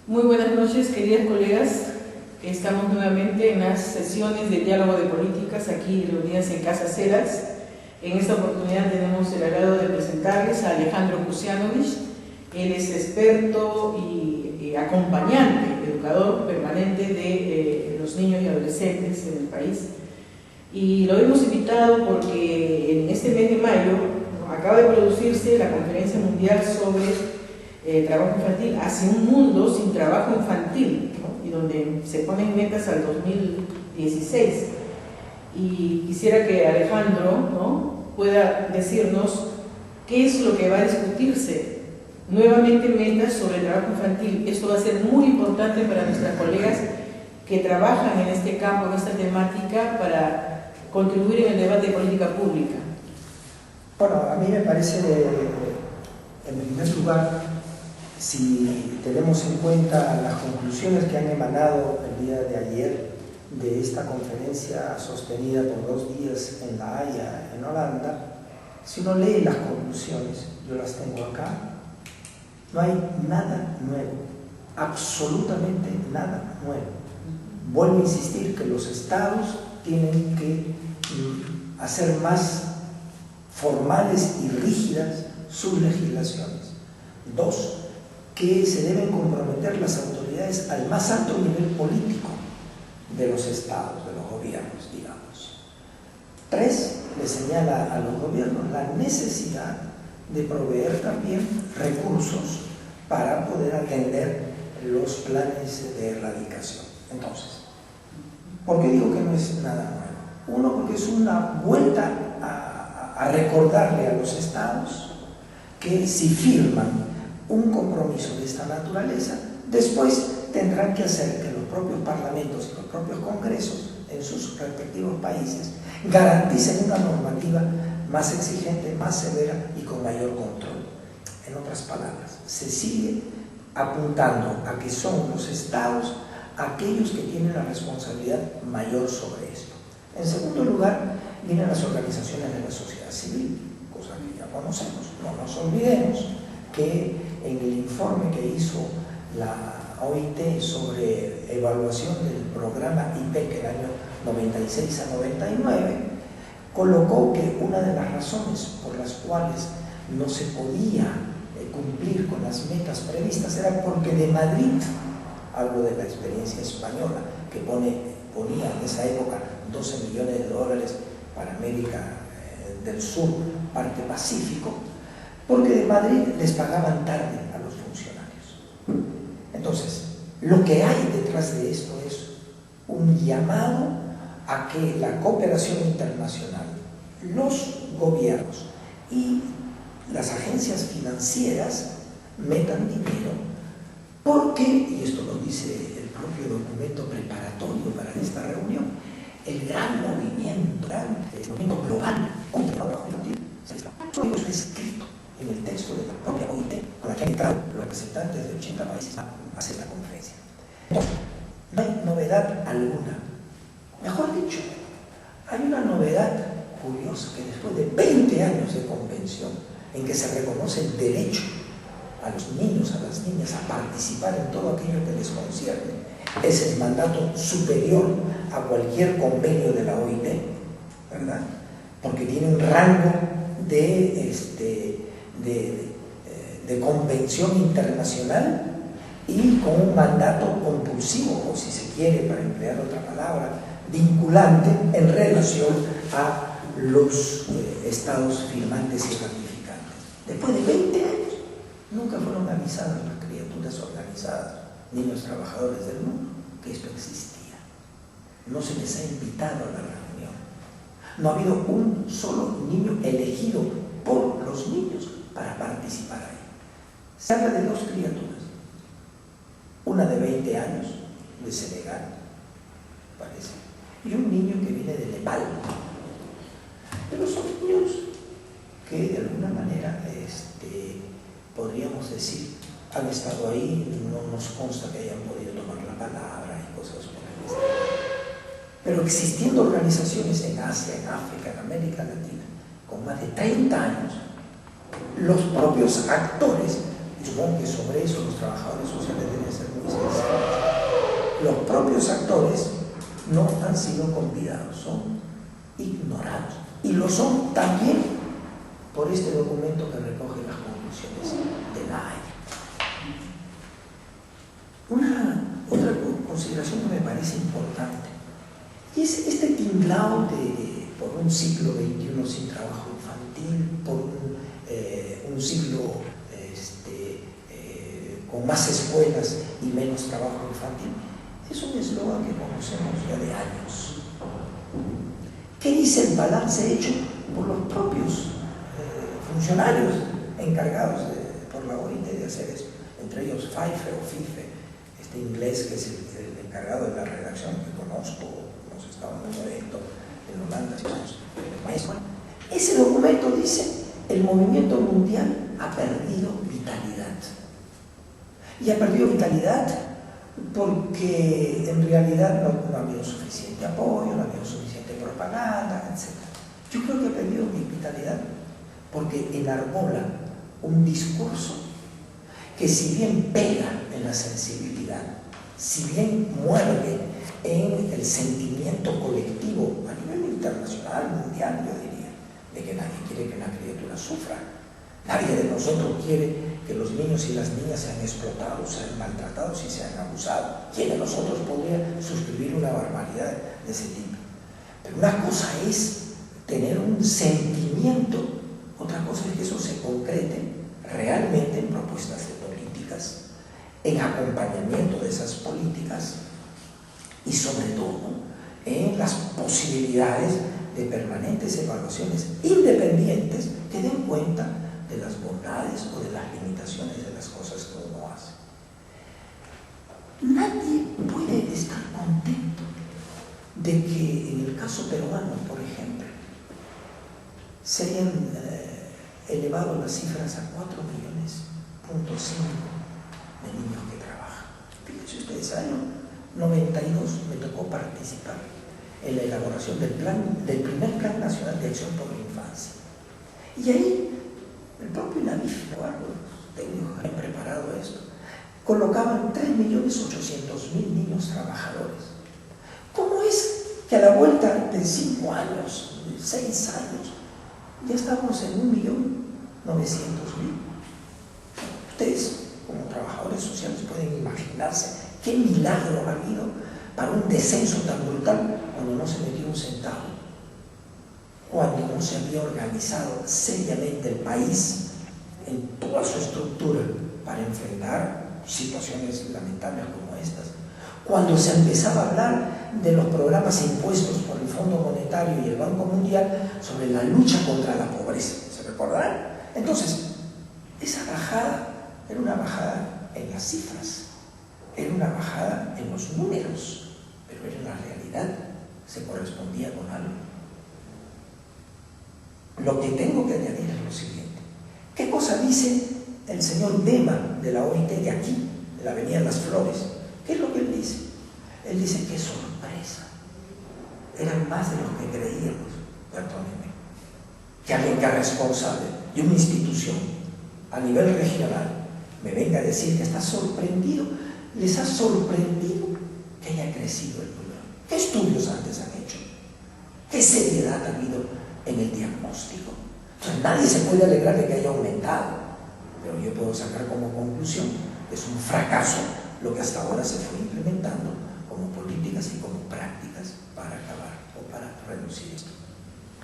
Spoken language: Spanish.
Muy buenas noches, queridas colegas. Estamos nuevamente en las sesiones de diálogo de políticas aquí reunidas en Casa Ceras. En esta oportunidad tenemos el agrado de presentarles a Alejandro Kusianovich. Él es experto y acompañante, educador permanente de los niños y adolescentes en el país. Y lo hemos invitado porque en este mes de mayo acaba de producirse la Conferencia Mundial sobre trabajo infantil, hacia un mundo sin trabajo infantil, ¿no? Y donde se ponen metas al 2016. Y quisiera que Alejandro, ¿no?, pueda decirnos qué es lo que va a discutirse. Nuevamente metas sobre trabajo infantil. Esto va a ser muy importante para nuestras colegas que trabajan en este campo, en esta temática, para contribuir en el debate de política pública. Bueno, a mí me parece, en primer lugar, si tenemos en cuenta las conclusiones que han emanado el día de ayer de esta conferencia sostenida por 2 días en La Haya, en Holanda, si uno lee las conclusiones, yo las tengo acá, no hay nada nuevo, absolutamente nada nuevo. Vuelvo a insistir que los estados tienen que hacer más formales y rígidas sus legislaciones. 2, que se deben comprometer las autoridades al más alto nivel político de los estados, de los gobiernos, digamos. 3, le señala a los gobiernos la necesidad de proveer también recursos para poder atender los planes de erradicación. Entonces, ¿por qué digo que no es nada nuevo? Uno, porque es una vuelta a recordarle a los estados que si firman un compromiso de esta naturaleza, después tendrán que hacer que los propios parlamentos y los propios congresos en sus respectivos países garanticen una normativa más exigente, más severa y con mayor control. En otras palabras, se sigue apuntando a que son los estados aquellos que tienen la responsabilidad mayor sobre esto. En segundo lugar, vienen las organizaciones de la sociedad civil, cosa que ya conocemos. No nos olvidemos que en el informe que hizo la OIT sobre evaluación del programa IPEC el año 96 a 99, colocó que una de las razones por las cuales no se podía cumplir con las metas previstas era porque de Madrid, hablo de la experiencia española, que ponía en esa época 12 millones de dólares para América del Sur, parte Pacífico, porque de Madrid les pagaban tarde a los funcionarios. Entonces, lo que hay detrás de esto es un llamado a que la cooperación internacional, los gobiernos y las agencias financieras metan dinero, porque, y esto lo dice el propio documento preparatorio para esta reunión, el gran movimiento global contra el trabajo infantil está escrito en el texto de la propia OIT, con la que han entrado los representantes de 80 países a hacer la conferencia. Entonces, no hay novedad alguna. Mejor dicho, hay una novedad curiosa, que después de 20 años de convención, en que se reconoce el derecho a los niños, a las niñas, a participar en todo aquello que les concierne, es el mandato superior a cualquier convenio de la OIT, ¿verdad? Porque tiene un rango de convención internacional y con un mandato compulsivo, o si se quiere, para emplear otra palabra, vinculante en relación a los estados firmantes y ratificantes. Después de 20 años, nunca fueron avisadas las criaturas organizadas, niños trabajadores del mundo, que esto existía. No se les ha invitado a la reunión. No ha habido un solo niño elegido por los niños para participar ahí. Se habla de 2 criaturas, una de 20 años, de Senegal, parece, y un niño que viene de Nepal. Pero son niños que de alguna manera, podríamos decir, han estado ahí, no nos consta que hayan podido tomar la palabra y cosas por el estilo. Pero existiendo organizaciones en Asia, en África, en América Latina, con más de 30 años, los propios actores y supongo que sobre eso los trabajadores sociales deben ser muy sensibles. Los propios actores no han sido convidados, son ignorados. Y lo son también por este documento que recoge las conclusiones de la Haya. Otra consideración que me parece importante es este tinglado por un siglo XXI sin trabajo infantil, por un siglo con más escuelas y menos trabajo infantil. Es un eslogan que conocemos ya de años. ¿Qué dice el balance hecho por los propios funcionarios encargados por la OIT de hacer eso? Entre ellos Pfeiffer o Fife, este inglés que es el encargado de la redacción que conozco, hemos estado en un evento en Holanda, maestro. Ese documento dice: el movimiento mundial ha perdido vitalidad. Y ha perdido vitalidad porque en realidad no ha habido suficiente apoyo, no ha habido suficiente propaganda, etc. Yo creo que ha perdido vitalidad porque enarbola un discurso que, si bien pega en la sensibilidad, si bien muerde en el sentimiento colectivo a nivel internacional, mundial, yo diría, de que nadie quiere que una criatura sufra. Nadie de nosotros quiere que los niños y las niñas sean explotados, sean maltratados y sean abusados. ¿Quién de nosotros podría suscribir una barbaridad de ese tipo? Pero una cosa es tener un sentimiento, otra cosa es que eso se concrete realmente en propuestas de políticas, en acompañamiento de esas políticas y sobre todo en las posibilidades de permanentes evaluaciones independientes que den cuenta de las bondades o de las limitaciones de las cosas que uno hace. Nadie puede estar contento de que en el caso peruano, por ejemplo, se hayan elevado las cifras a 4,5 millones de niños que trabajan. Fíjense ustedes, año 92 me tocó participar en la elaboración del primer Plan Nacional de Acción por la Infancia. Y ahí el propio INAVIF, los técnicos que han preparado esto, colocaban 3.800.000 niños trabajadores. ¿Cómo es que a la vuelta de 5 años, de 6 años, ya estamos en 1.900.000? Ustedes, como trabajadores sociales, pueden imaginarse qué milagro ha habido para un descenso tan brutal cuando no se metió un centavo, cuando no se había organizado seriamente el país en toda su estructura para enfrentar situaciones lamentables como estas, cuando se empezaba a hablar de los programas impuestos por el Fondo Monetario y el Banco Mundial sobre la lucha contra la pobreza. ¿Se recordarán? Entonces, esa bajada era una bajada en las cifras, era una bajada en los números, pero en la realidad se correspondía con algo. Lo que tengo que añadir es lo siguiente. ¿Qué cosa dice el señor Dema de la OIT de aquí, de la Avenida Las Flores? ¿Qué es lo que él dice? Él dice: qué sorpresa. Eran más de lo que creíamos, perdónenme, que alguien que es responsable de una institución a nivel regional me venga a decir que está sorprendido. ¿Les ha sorprendido que haya crecido el número? ¿Qué estudios antes han hecho? ¿Qué seriedad ha habido en el diagnóstico? Entonces nadie se puede alegrar de que haya aumentado, pero yo puedo sacar como conclusión que es un fracaso lo que hasta ahora se fue implementando como políticas y como prácticas para acabar o para reducir esto.